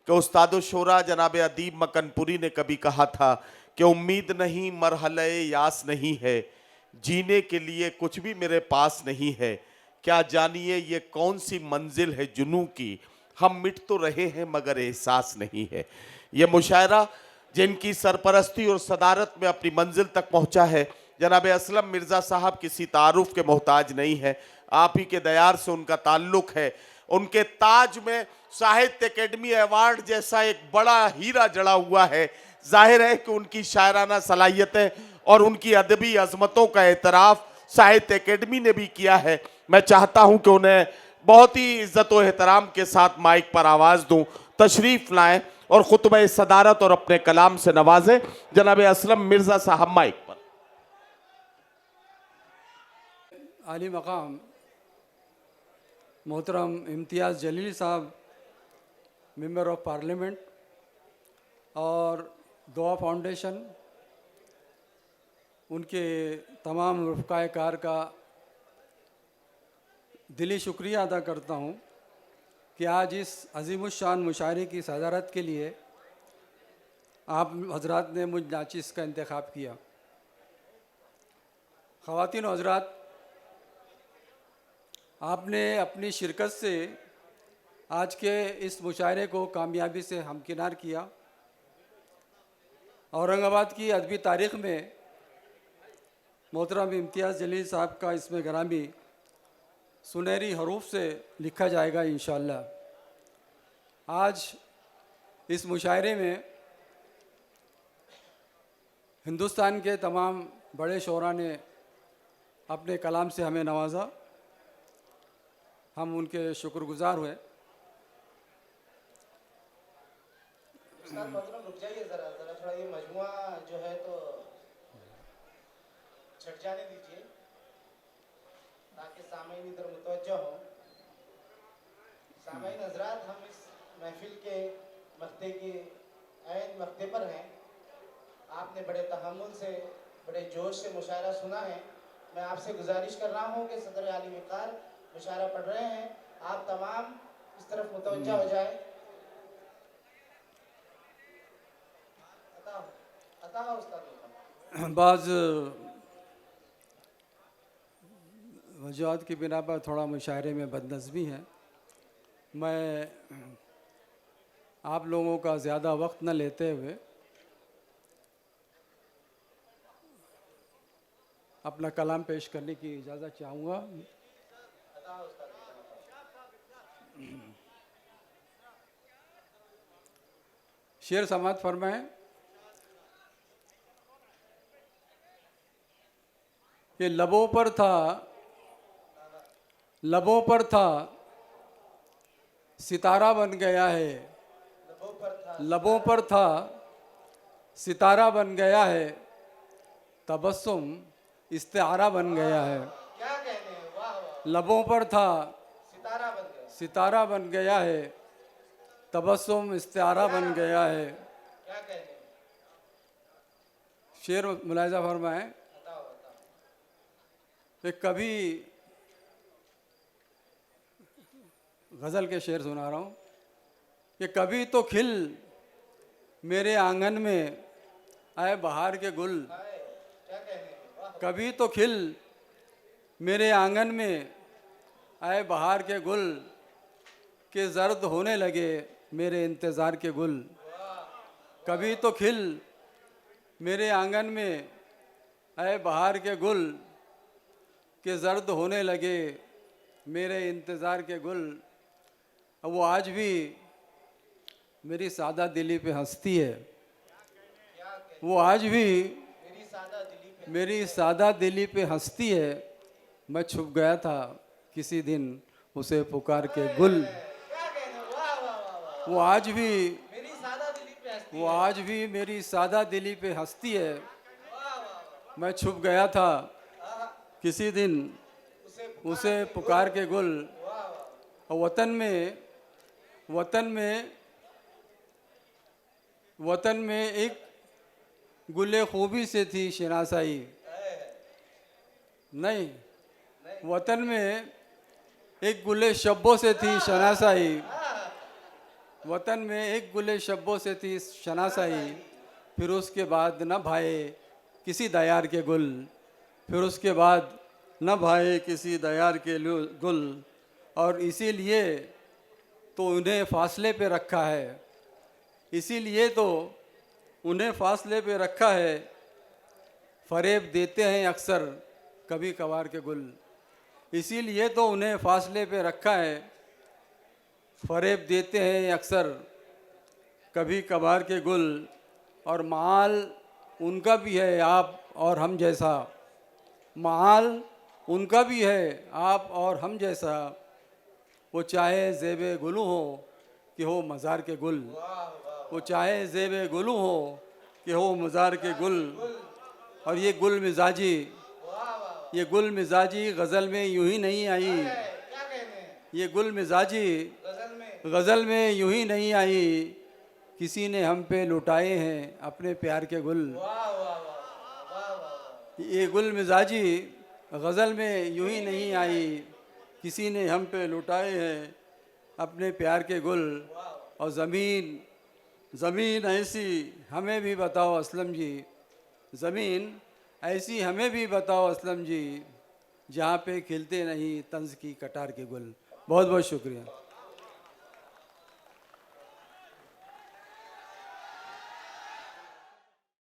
कि उस्ताद शोरा जनाब अदीब मकनपुरी ने कभी कहा था कि उम्मीद नहीं मरहले यास नहीं है, जीने के लिए कुछ भी मेरे पास नहीं है, क्या जानिए ये कौन सी मंजिल है जुनू की, हम मिट तो रहे हैं मगर एहसास नहीं है। ये मुशायरा जिनकी सरपरस्ती और सदारत में अपनी मंजिल तक पहुंचा है, जनाब असलम मिर्ज़ा साहब किसी तारुफ के मोहताज नहीं है, आप ही के दयार से उनका ताल्लुक है। उनके ताज में साहित्य अकेडमी अवार्ड जैसा एक बड़ा हीरा जड़ा हुआ है। जाहिर है कि उनकी शायराना सलाहियतें और उनकी अदबी अजमतों का एतराफ़ साहित्य अकेडमी ने भी किया है। मैं चाहता हूं कि उन्हें बहुत ही इज्जत और एहतराम के साथ माइक पर आवाज़ दूं, तशरीफ़ लाएं और खुतबा सदारत और अपने कलाम से नवाजें। जनाब असलम मिर्ज़ा साहब माइक पर। आली मकाम मोहतरम इम्तियाज़ जलील साहब, मेंबर ऑफ पार्लियामेंट और दुआ फाउंडेशन, उनके तमाम रफ़क़ाए कार का दिली शुक्रिया अदा करता हूँ कि आज इस अज़ीमुश्शान मुशायरे की सदारत के लिए आप हज़रात ने मुझ नाचिस का इंतख़ाब किया। ख़वातीन व हज़रात, आपने अपनी शिरकत से आज के इस मुशायरे को कामयाबी से हमकिनार किया। औरंगाबाद की अदबी तारीख़ में मोहतरम इम्तियाज़ जलील साहब का इसमें ग्रामी सुनहरी हरूफ से लिखा जाएगा इंशाअल्लाह। आज इस मुशायरे में हिंदुस्तान के तमाम बड़े शोरा ने अपने कलाम से हमें नवाजा, हम उनके शुक्रगुजार हुए। रुक जाइए जरा जरा थोड़ा, ये मजमुआ जो है तो छट जाने दीजिए ताकि सामईन इधर मुतवज्जह हो। सामईन हजरात, हम इस महफिल के मख्ते के ऐन मख्ते पर हैं। आपने बड़े तहम्मुल से, बड़े जोश से मुशायरा सुना है। मैं आपसे गुजारिश कर रहा हूँ कि सदर आली वक़ार मुशायरा पढ़ रहे हैं, आप तमाम इस तरफ मुतवज्जह हो जाए। बाज़ वजूहात की बिना पर थोड़ा मुशायरे में बदनज़मी है। मैं आप लोगों का ज़्यादा वक्त न लेते हुए अपना कलाम पेश करने की इजाज़त चाहूँगा। शेर समात फरमाएं कि लबों पर था सितारा बन गया है, लबों पर था सितारा बन गया है, तबस्सुम इस्तिआरा बन गया है। क्या कहने हैं, वाह वाह। लबों पर था सितारा बन सितारा बन गया, गया है, तबस्सुम इस्तिआरा बन गया है। क्या कहने हैं? शेर मुलाहिजा फरमाएं कि कभी, गज़ल के शेर सुना रहा हूँ कि कभी तो खिल मेरे आंगन में आए बहार के गुल, क्या कहने हैं, वाह। कभी तो खिल मेरे आंगन में आए बहार के गुल, के जर्द होने लगे मेरे इंतज़ार के गुल। कभी तो खिल मेरे आंगन में आए बहार के गुल, के जर्द होने लगे मेरे इंतज़ार के गुल। अब वो आज भी मेरी सादा दिली पे हंसती है, वो आज भी मेरी सादा दिली पे हंसती है। मैं छुप गया था किसी दिन उसे पुकार के गुल। वो आज भी मेरी सादा दिली पे हंसती वो आज भी मेरी सादा दिली पे हंसती है। मैं छुप गया था किसी दिन उसे पुकार के गुल। और वतन में एक गुले खूबी से थी शनासाई। नहीं, वतन में एक गुले शब्बों से थी शनासाई। वतन में एक गुले शब्बों से थी शनासाई, फिर उसके बाद न भाए किसी दयार के गुल, फिर उसके बाद न भाए किसी दयार के गुल, और इसीलिए तो उन्हें फासले पे रखा है, इसीलिए तो उन्हें फासले पे रखा है। फरेब देते हैं अक्सर कभी कभार के गुल, इसीलिए तो उन्हें फासले पे रखा है। फरेब देते हैं अक्सर कभी कभार के गुल, और माल उनका भी है आप और हम जैसा, माल उनका भी है आप और हम जैसा। वो चाहे ज़ेबे गुलू हो कि हो मज़ार के गुल, वो चाहे ज़ेबे गुलू हो कि हो मज़ार के गुल। और ये गुल मिजाजी, ये गुल मिजाजी गज़ल में यूं ही नहीं आई, क्या कहते हैं ये गुल मिजाजी गज़ल में यूं ही नहीं आई, किसी ने हम पे लुटाए हैं अपने प्यार के गुल। ये गुल मिजाजी गज़ल में यूं ही नहीं आई, किसी ने हम पे लुटाए हैं अपने प्यार के गुल। और ज़मीन, ज़मीन ऐसी हमें भी बताओ असलम जी, ज़मीन ऐसी हमें भी बताओ असलम जी, जहाँ पे खिलते नहीं तंज़ की कटार के गुल। बहुत बहुत शुक्रिया।